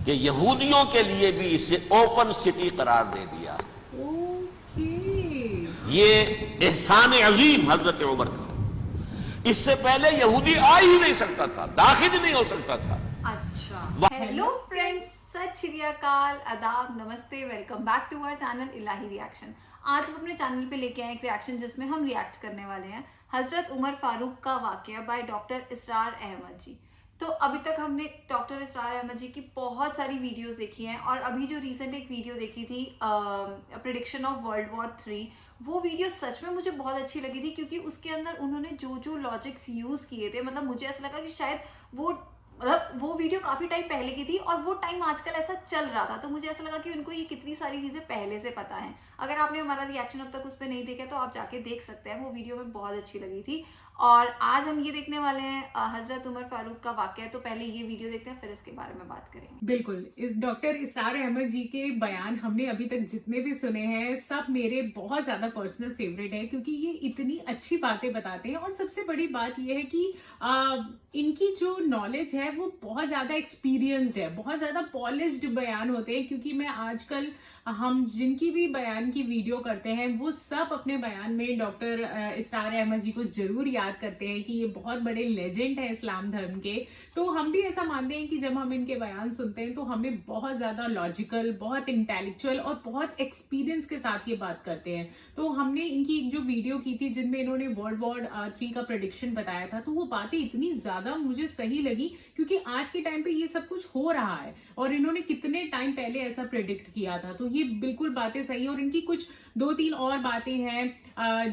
کہ یہودیوں کے لیے بھی اسے اوپن سٹی قرار دے دیا. یہ احسان عظیم حضرت عمر کا. اس سے پہلے یہودی آ ہی نہیں سکتا تھا، داخل ہی نہیں ہو سکتا تھا. اچھا ہیلو فرینڈز، ست شری اکال، آداب، نمستے، welcome back to our channel Elahi reaction. آج ہم اپنے چینل پہ لے کے آئے ایک ریاکشن جس میں ہم ریاکٹ کرنے والے ہیں حضرت عمر فاروق کا واقعہ بائی ڈاکٹر اسرار احمد جی. تو ابھی تک ہم نے ڈاکٹر اسرار احمد جی کی بہت ساری ویڈیوز دیکھی ہیں، اور ابھی جو ریسنٹ ایک ویڈیو دیکھی تھی پریڈکشن آف ورلڈ وار 3، وہ ویڈیو سچ میں مجھے بہت اچھی لگی تھی، کیونکہ اس کے اندر انہوں نے جو لاجکس یوز کیے تھے، مطلب مجھے ایسا لگا کہ شاید وہ ویڈیو کافی ٹائم پہلے کی تھی اور وہ ٹائم آج کل ایسا چل رہا تھا. تو مجھے ایسا لگا کہ ان کو یہ کتنی ساری چیزیں پہلے سے پتا ہیں. اگر آپ نے ہمارا ریاکشن اب تک اس پہ نہیں دیکھا تو آپ جا کے دیکھ سکتے ہیں، وہ ویڈیو میں بہت اچھی لگی تھی. اور آج ہم یہ دیکھنے والے ہیں حضرت عمر فاروق کا واقعہ. تو پہلے یہ ویڈیو دیکھتے ہیں، پھر اس کے بارے میں بات کریں گے. بالکل. اس ڈاکٹر اسرار احمد جی کے بیان ہم نے ابھی تک جتنے بھی سنے ہیں سب میرے بہت زیادہ پرسنل فیوریٹ ہے، کیونکہ یہ اتنی اچھی باتیں بتاتے ہیں. اور سب سے بڑی بات یہ ہے کہ ان کی جو نالج ہے وہ بہت زیادہ ایکسپیرینسڈ ہے، بہت زیادہ پالشڈ بیان ہوتے ہیں. کیونکہ میں آج کل ہم جن کی بھی بیان کی ویڈیو کرتے ہیں وہ سب اپنے بیان میں ڈاکٹر اسرار احمد جی کو ضرور یاد کرتے ہیں کہ یہ بہت بڑے لیجنڈ ہیں اسلام دھرم کے. تو ہم بھی ایسا مانتے ہیں کہ جب ہم ان کے بیان سنتے ہیں تو ہمیں بہت زیادہ لاجیکل، بہت انٹیلیکچوئل اور بہت ایکسپیرینس کے ساتھ یہ بات کرتے ہیں. تو ہم نے ان کی جو ویڈیو کی تھی جن میں انہوں نے ورلڈ وار 3 کا پریڈکشن بتایا تھا، تو وہ باتیں اتنی زیادہ مجھے صحیح لگی، کیونکہ آج کے ٹائم پہ یہ سب کچھ ہو رہا ہے اور انہوں نے کتنے ٹائم پہلے ایسا پریڈکٹ کیا تھا. تو یہ بالکل باتیں صحیح ہیں. اور ان کی کچھ 2-3 اور باتیں ہیں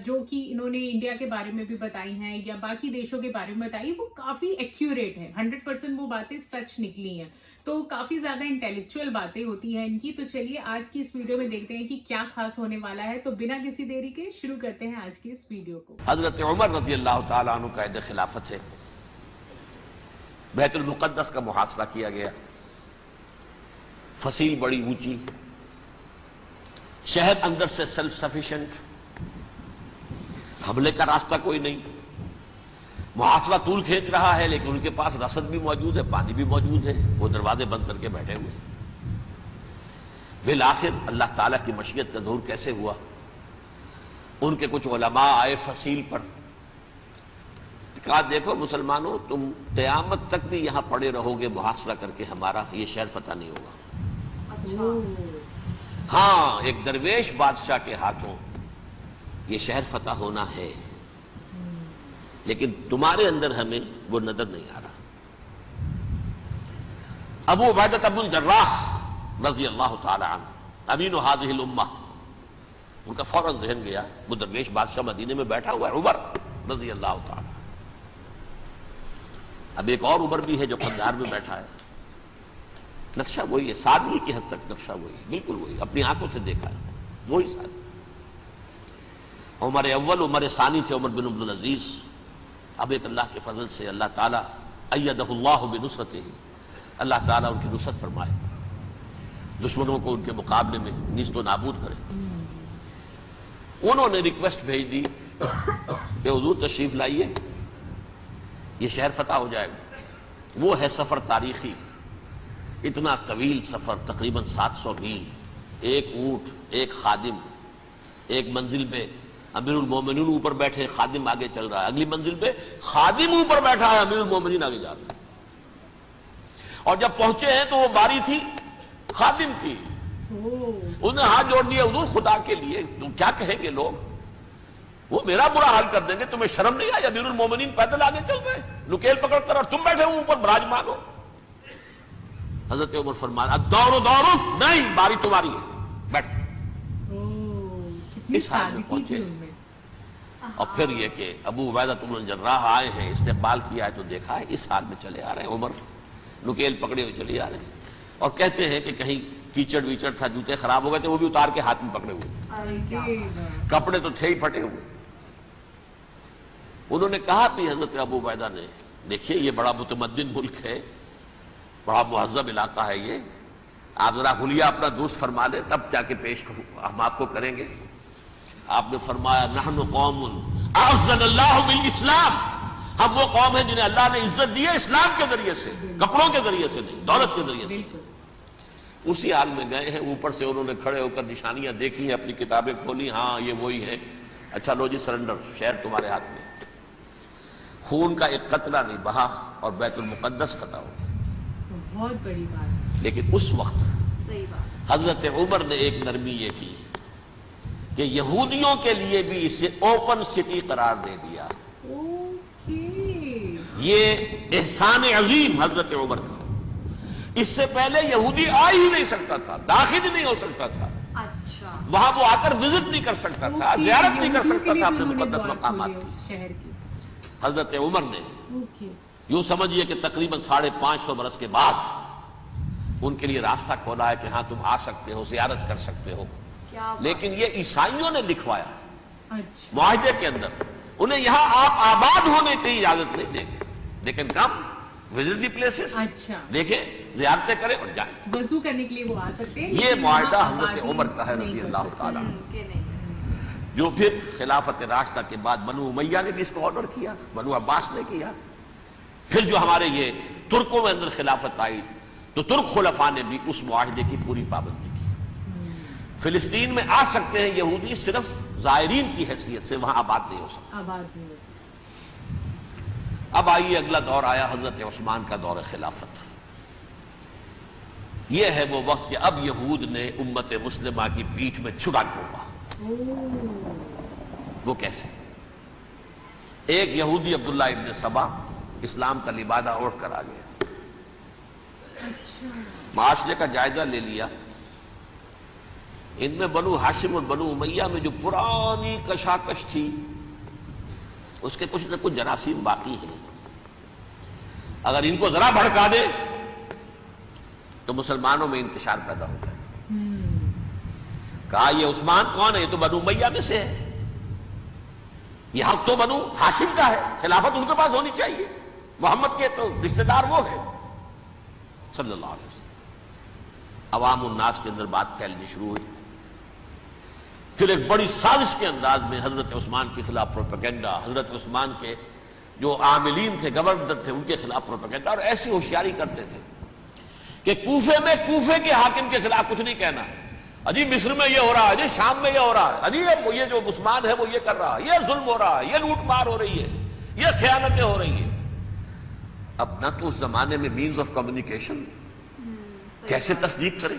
جو کہ انہوں نے انڈیا کے بارے میں بھی بتائی ہیں یا باقی دیشوں کے بارے میں بتائی، وہ کافی ایکیوریٹ ہے. 100% وہ باتیں سچ نکلی ہیں. تو کافی زیادہ انٹیلیکچوئل باتیں ہوتی ہیں ان کی. تو چلیے آج کی اس ویڈیو میں دیکھتے ہیں کہ کیا خاص ہونے والا ہے. تو بنا کسی دیری کے شروع کرتے ہیں آج کی اس ویڈیو کو. حضرت عمر رضی اللہ تعالیٰ عنہ قائد خلافت ہے. بیت المقدس کا محاصرہ کیا گیا. فصیل بڑی اونچی، شہر اندر سے سیلف سفیشنٹ، حملے کا راستہ کوئی نہیں. محاصرہ طول کھینچ رہا ہے لیکن ان کے پاس رسد بھی موجود ہے، پانی بھی موجود ہے. وہ دروازے بند کر کے بیٹھے ہوئے. بالآخر اللہ تعالیٰ کی مشیت کا ظہور کیسے ہوا؟ ان کے کچھ علماء آئے فصیل پر، کہا دیکھو مسلمانوں، تم قیامت تک بھی یہاں پڑے رہو گے محاصرہ کر کے، ہمارا یہ شہر فتح نہیں ہوگا. ہاں، ایک درویش بادشاہ کے ہاتھوں یہ شہر فتح ہونا ہے، لیکن تمہارے اندر ہمیں وہ نظر نہیں آ رہا. ابو عبیدہ بن الجراح رضی اللہ تعالی عنہ امین هذه الامہ، ان کا فوراً ذہن گیا وہ درویش بادشاہ مدینے میں بیٹھا ہوا ہے عمر رضی اللہ تعالی. اب ایک اور عمر بھی ہے جو قندھار میں بیٹھا ہے. نقشہ وہی ہے، سادگی کی حد تک نقشہ وہی، بالکل وہی، اپنی آنکھوں سے دیکھا ہے وہی سادگی. عمر اول، عمر ثانی تھے عمر بن عبدالعزیز. اب ایک اللہ کے فضل سے اللہ تعالیٰ ایدہ اللہ بنصرتہ، اللہ تعالیٰ ان کی نصرت فرمائے، دشمنوں کو ان کے مقابلے میں نیست و نابود کرے. انہوں نے ریکویسٹ بھیج دی کہ حضور تشریف لائیے، یہ شہر فتح ہو جائے گا. وہ ہے سفر تاریخی، اتنا طویل سفر، تقریباً 700 میل، ایک اونٹ، ایک خادم، ایک منزل پہ امیر المومنین اوپر بیٹھے، خادم آگے چل رہا ہے، اگلی منزل پہ خادم اوپر بیٹھا ہے، امیر المومنین آگے جا رہے ہیں. اور جب پہنچے ہیں تو وہ باری تھی خادم کی. انہوں نے ہاتھ جوڑ دیے، حضور خدا کے لیے تم کیا کہیں گے لوگ، وہ میرا برا حال کر دیں گے، تمہیں شرم نہیں آئی؟ امیر المومنین پیدل آگے چل رہے ہیں نکیل پکڑ کر، اور تم بیٹھے ہو اوپر براجمان ہو. حضرت عمر فرمایا الدور دورک، نہیں، باری تمہاری ہے، بیٹھ. اس حال میں پہنچے. اور پھر یہ کہ ابو عبیدہ بن الجراح آئے ہیں، استقبال کیا ہے تو دیکھا ہے اس حال میں چلے آ رہے ہیں. عمر نکیل پکڑے ہوئے چلے آ رہے ہیں، اور کہتے ہیں کہ کہیں کیچڑ ویچڑ تھا، جوتے خراب ہو گئے تھے، وہ بھی اتار کے ہاتھ میں پکڑے ہوئے، کپڑے تو تھے ہی پھٹے ہوئے. انہوں نے کہا بھی حضرت ابو عبیدہ نے، دیکھیے یہ بڑا متمدن ملک ہے، بڑا مہذب علاقہ ہے، یہ آپ ذرا حلیہ اپنا درست فرما لیں تب جا کے پیش ہم آپ کو کریں گے. آپ نے فرمایا نحن قوم اعزنا اللہ بالاسلام، ہم وہ قوم ہیں جنہیں اللہ نے عزت دی ہے اسلام کے ذریعے سے، کپڑوں کے ذریعے سے نہیں، دولت کے ذریعے سے. اسی حال میں گئے ہیں. اوپر سے انہوں نے کھڑے ہو کر نشانیاں دیکھی ہیں, اپنی کتابیں کھولی, ہاں یہ وہی ہے. اچھا لو جی سرنڈر, شہر تمہارے ہاتھ میں. خون کا ایک قطرہ نہیں بہا اور بیت المقدس فتح ہو گیا. بہت بڑی بات. لیکن اس وقت صحیح بات. حضرت عمر نے ایک نرمی یہ کی کہ یہودیوں کے لیے بھی اسے اوپن سٹی قرار دے دیا. یہ احسان عظیم حضرت عمر کا. اس سے پہلے یہودی آ ہی نہیں سکتا تھا, داخل ہی نہیں ہو سکتا تھا, اچھا. وہاں وہ آ کر وزٹ نہیں کر سکتا تھا, زیارت نہیں کر سکتا تھا اپنے مقدس مقامات کی. حضرت عمر نے یوں سمجھیے کہ تقریباً 550 برس کے بعد ان کے لیے راستہ کھولا ہے کہ ہاں تم آ سکتے ہو, زیارت کر سکتے ہو. لیکن یہ عیسائیوں نے لکھوایا معاہدے کے اندر, انہیں یہاں آپ آباد ہونے کی اجازت نہیں دیں گے, لیکن کم وزٹ دی پلیسز, دیکھیں زیارتیں کریں اور جائیں. وضو کرنے کے لیے وہ آ سکتے ہیں. یہ معاہدہ حضرت عمر کا ہے رضی اللہ تعالیٰ, جو پھر خلافت راشدہ کے بعد بنو امیہ نے بھی اس کو آرڈر کیا, بنو عباس نے کیا. پھر جو ہمارے یہ ترکوں میں اندر خلافت آئی تو ترک خلفاء نے بھی اس معاہدے کی پوری پابندی کی. فلسطین میں آ سکتے ہیں یہودی, صرف زائرین کی حیثیت سے, وہاں آباد نہیں ہو سکتے. اب آئیے اگلا دور آیا حضرت عثمان کا دور خلافت. یہ ہے وہ وقت کہ اب یہود نے امت مسلمہ کی پیٹھ میں چھڑا گھونپا. وہ کیسے؟ ایک یہودی عبداللہ ابن سبا اسلام کا لبادہ اوڑھ کر آ گیا, معاشرے کا جائزہ لے لیا. ان میں بنو ہاشم اور بنو امیہ میں جو پرانی کشاکش تھی اس کے کچھ نہ کچھ جراثیم باقی ہیں. اگر ان کو ذرا بھڑکا دے تو مسلمانوں میں انتشار پیدا ہو جائے. کہا یہ عثمان کون ہے؟ یہ تو بنو امیہ میں سے ہے, یہ حق تو بنو ہاشم کا ہے, خلافت ان کے پاس ہونی چاہیے, محمد کے تو رشتہ دار وہ ہے صلی اللہ علیہ وسلم. عوام الناس کے اندر بات پھیلنی شروع ہوئی. پھر ایک بڑی سازش کے انداز میں حضرت عثمان کے خلاف پروپیگنڈا, حضرت عثمان کے جو عاملین تھے, گورنر تھے, ان کے خلاف پروپیگنڈا, اور ایسی ہوشیاری کرتے تھے کہ کوفے میں کوفے کے حاکم کے خلاف کچھ نہیں کہنا. اجی مصر میں یہ ہو رہا ہے, اجی شام میں یہ ہو رہا ہے, اجی یہ جو عثمان ہے وہ یہ کر رہا ہے, یہ ظلم ہو رہا ہے, یہ لوٹ مار ہو رہی ہے, یہ خیانتیں ہو رہی ہیں. اب نہ تو اس زمانے میں مینز آف کمیونیکیشن, کیسے تصدیق کریں؟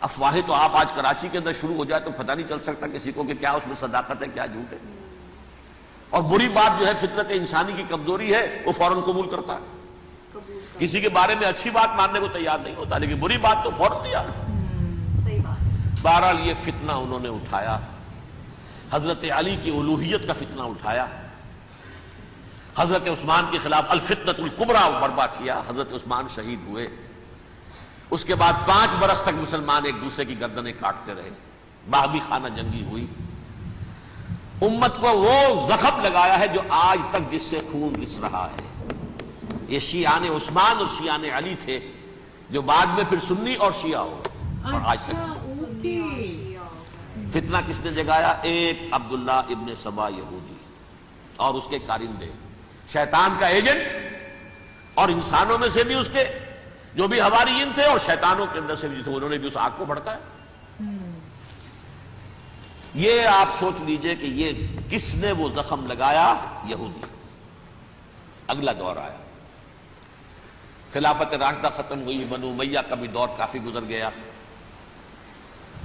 افواہیں تو آپ آج کراچی کے اندر شروع ہو جائے تو پتہ نہیں چل سکتا کسی کو کہ کیا اس میں صداقت ہے, کیا جھوٹ ہے. اور بری بات جو ہے فطرت انسانی کی کمزوری ہے, وہ فوراً قبول کرتا ہے. کسی کے بارے میں اچھی بات ماننے کو تیار نہیں ہوتا, لیکن بری بات تو فوراً تیار. بہرحال یہ فتنہ انہوں نے اٹھایا, حضرت علی کی الوہیت کا فتنہ اٹھایا, حضرت عثمان کے خلاف الفتنۃ الکبریٰ برپا کیا. حضرت عثمان شہید ہوئے. اس کے بعد 5 برس تک مسلمان ایک دوسرے کی گردنیں کاٹتے رہے, باہمی خانہ جنگی ہوئی. امت کو وہ زخم لگایا ہے جو آج تک جس سے خون رس رہا ہے. یہ شیعان عثمان اور شیعان علی تھے, جو بعد میں پھر سنی اور شیعہ ہو, اور آج تک فتنہ کس نے جگایا؟ ایک عبداللہ ابن سبا یہودی اور اس کے کارندے, شیطان کا ایجنٹ, اور انسانوں میں سے بھی اس کے جو بھی حواریین تھے اور شیطانوں کے اندر سے بھی تھے, انہوں نے بھی اس آگ کو بھڑکایا. یہ آپ سوچ لیجئے کہ یہ کس نے وہ زخم لگایا؟ یہودی. اگلا دور آیا, خلافت راشدہ ختم ہوئی, بنو امیہ کا بھی دور کافی گزر گیا.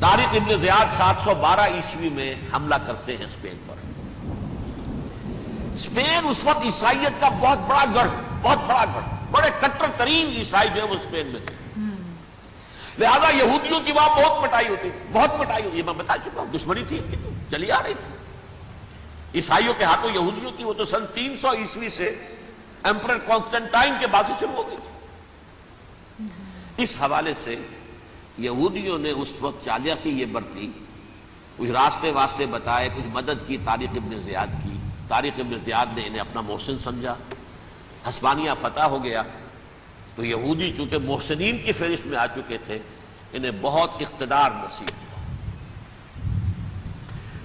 طارق ابن زیاد 712 عیسوی میں حملہ کرتے ہیں اسپین پر. اسپین اس وقت عیسائیت کا بہت بڑا گڑھ, بڑے کٹر ترین عیسائی جو ہے وہ اسپین میں تھے. لہذا یہودیوں کی وہاں بہت پٹائی ہوتی تھی, بہت پٹائی ہوئی. میں بتا چکا ہوں, دشمنی تھی ان کی تو چلی آ رہی تھی عیسائیوں کے ہاتھوں یہودیوں کی. وہ تو سن 300 عیسوی سے ایمپرر کانسٹنٹائن کے بعد سے شروع ہو گئی تھی. اس حوالے سے یہودیوں نے اس وقت چالاکی یہ برتی, کچھ راستے واسطے بتائے, کچھ مدد کی طارق ابن زیاد کی. طارق ابن زیاد نے انہیں اپنا محسن سمجھا. ہسپانیہ فتح ہو گیا تو یہودی چونکہ محسنین کی فہرست میں آ چکے تھے, انہیں بہت اقتدار نصیب ہوا,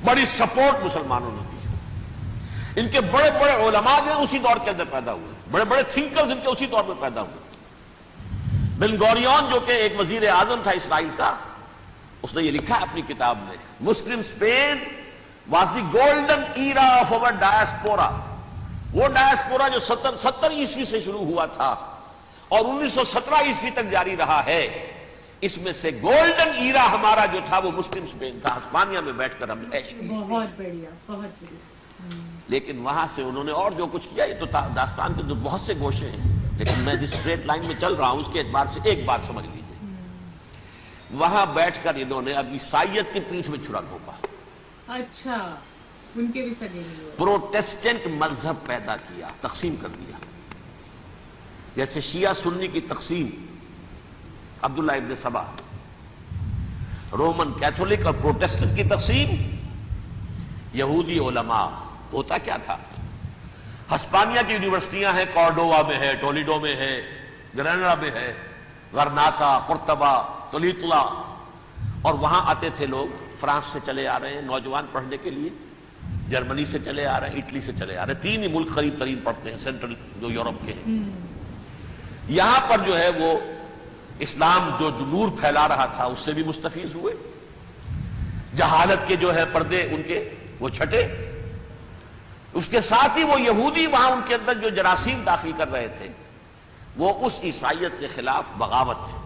بڑی سپورٹ مسلمانوں نے دی. ان کے بڑے بڑے علماء جو اسی دور کے اندر پیدا ہوئے, بڑے بڑے تھنکرز ان کے اسی دور میں پیدا ہوئے. بن گوریون جو کہ ایک وزیر اعظم تھا اسرائیل کا، اس نے یہ لکھا ہے اپنی کتاب میں، Muslim Spain was the golden era of our diaspora. وہ ڈائسپورا جو 70 عیسوی سے شروع ہوا تھا اور 1917 عیسوی تک جاری رہا ہے، اس میں سے گولڈن ایرا ہمارا جو تھا وہ مسلم اسپین تھا. ہسپانیہ میں بیٹھ کر ہم نے عیش کی. بہت بڑھیا، بہت بڑھیا. لیکن وہاں سے انہوں نے اور جو کچھ کیا، یہ تو داستان کے بہت سے گوشے ہیں، لیکن میں جس اسٹریٹ لائن میں چل رہا ہوں اس کے اعتبار سے ایک بات سمجھ لیجیے. وہاں بیٹھ کر انہوں نے اب عیسائیت کی پیٹھ میں چھرا گھونپا. اچھا، ان کے بھی سگے نہیں ہوئے. پروٹیسٹنٹ مذہب پیدا کیا، تقسیم کر دیا. جیسے شیعہ سنی کی تقسیم، عبداللہ ابن سبا. رومن کیتھولک اور پروٹیسٹنٹ کی تقسیم، یہودی علماء. ہوتا کیا تھا؟ ہسپانیہ کی یونیورسٹیاں ہیں، کارڈووا میں ہے، ٹولیڈو میں ہے، گریناڈا میں ہے، غرناطہ، قرطبہ، تولیتلا، اور وہاں آتے تھے لوگ. فرانس سے چلے آ رہے ہیں نوجوان پڑھنے کے لیے، جرمنی سے چلے آ رہے ہیں، اٹلی سے چلے آ رہے ہیں. 3 ہی ملک قریب ترین پڑھتے ہیں سینٹرل جو یورپ کے ہیں. یہاں پر جو ہے وہ اسلام جو نور پھیلا رہا تھا اس سے بھی مستفیض ہوئے. جہالت کے جو ہے پردے ان کے وہ چھٹے. اس کے ساتھ ہی وہ یہودی وہاں ان کے اندر جو جراثیم داخل کر رہے تھے وہ اس عیسائیت کے خلاف بغاوت تھے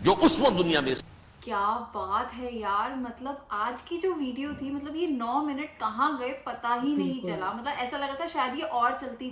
جو اس وقت دنیا میں. کیا بات ہے یار، مطلب آج کی جو ویڈیو تھی، مطلب یہ 9 منٹ کہاں گئے پتہ ہی نہیں چلا. مطلب ایسا لگا تھا شاید یہ اور چلتی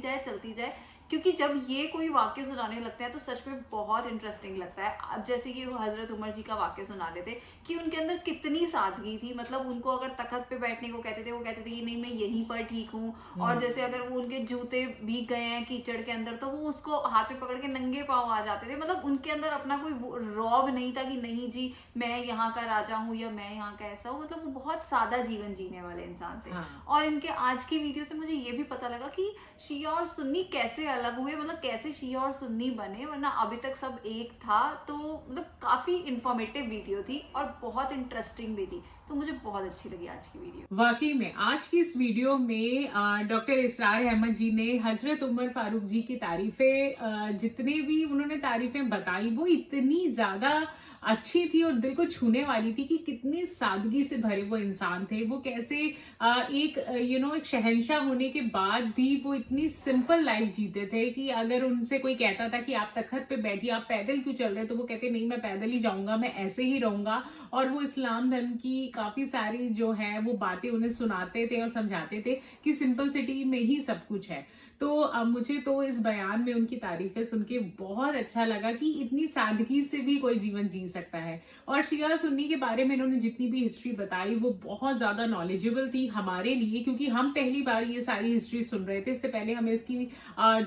جائے، کیونکہ جب یہ کوئی واقعہ سنانے لگتے ہیں تو سچ میں بہت انٹرسٹنگ لگتا ہے. اب جیسے کہ وہ حضرت عمر جی کا واقعہ سنا رہے تھے کہ ان کے اندر کتنی سادگی تھی. مطلب ان کو اگر تخت پہ بیٹھنے کو کہتے تھے، وہ کہتے تھے کہ نہیں میں یہیں پر ٹھیک ہوں. اور جیسے اگر وہ ان کے جوتے بھیگ گئے ہیں کیچڑ کے اندر تو وہ اس کو ہاتھ پہ پکڑ کے ننگے پاؤں آ جاتے تھے. مطلب ان کے اندر اپنا کوئی رعب نہیں تھا کہ نہیں جی میں یہاں کا راجا ہوں یا میں یہاں کا ایسا ہوں. مطلب وہ بہت سادہ جیون جینے والے انسان تھے. اور ان کے آج کی ویڈیو سے مجھے یہ بھی پتہ لگا کہ شیعہ اور سنی کیسے الگ ہوئے، مطلب کیسے شیعہ اور سنی بنے، ورنہ ابھی تک سب ایک تھا. تو مطلب کافی انفارمیٹیو ویڈیو تھی اور بہت انٹرسٹنگ بھی تھی. تو مجھے بہت اچھی لگی آج کی ویڈیو. واقعی میں آج کی اس ویڈیو میں ڈاکٹر اسرار احمد جی نے حضرت عمر فاروق جی کی تعریفیں، جتنے بھی انہوں نے تعریفیں بتائی وہ اتنی زیادہ اچھی تھی اور دل کو چھونے والی تھی کہ کتنی سادگی سے بھرے وہ انسان تھے. وہ کیسے ایک ایک شہنشاہ ہونے کے بعد بھی وہ اتنی سمپل لائف جیتے تھے کہ اگر ان سے کوئی کہتا تھا کہ آپ تخت پہ بیٹھیے، آپ پیدل کیوں چل رہے، تو وہ کہتے نہیں میں پیدل ہی جاؤں گا، میں ایسے ہی رہوں گا. اور وہ اسلام دھرم کی کافی ساری جو ہے وہ باتیں انہیں سناتے تھے اور سمجھاتے تھے کہ سمپلسٹی میں ہی سب کچھ ہے. تو مجھے تو اس بیان میں ان کی تعریفیں سن کے بہت اچھا لگا کہ اتنی سادگی سے بھی کوئی جیون جی سکتا ہے. اور شیعہ سنی کے بارے میں انہوں نے جتنی بھی ہسٹری بتائی وہ بہت زیادہ نالجبل تھی ہمارے لیے، کیونکہ ہم پہلی بار یہ ساری ہسٹری سن رہے تھے. اس سے پہلے ہمیں اس کی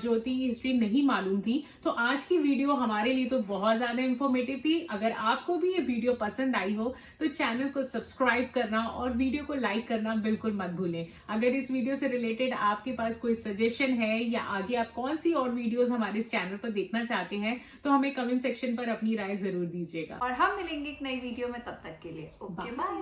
جو تھی ہسٹری نہیں معلوم تھی. تو آج کی ویڈیو ہمارے لیے تو بہت زیادہ انفارمیٹیو تھی. اگر آپ کو بھی یہ ویڈیو پسند آئی ہو تو چینل کو سبسکرائب کرنا اور ویڈیو کو لائک کرنا بالکل مت بھولیں. اگر اس ویڈیو سے ریلیٹڈ آپ کے پاس کوئی سجیشن ہے یا آگے آپ کون سی اور ویڈیوز ہمارے اس چینل پر دیکھنا چاہتے ہیں تو ہمیں کمنٹ سیکشن پر اپنی رائے ضرور دیجیے گا. اور ہم ملیں گے ایک نئی ویڈیو میں، تب تک کے لیے اوکے بائے.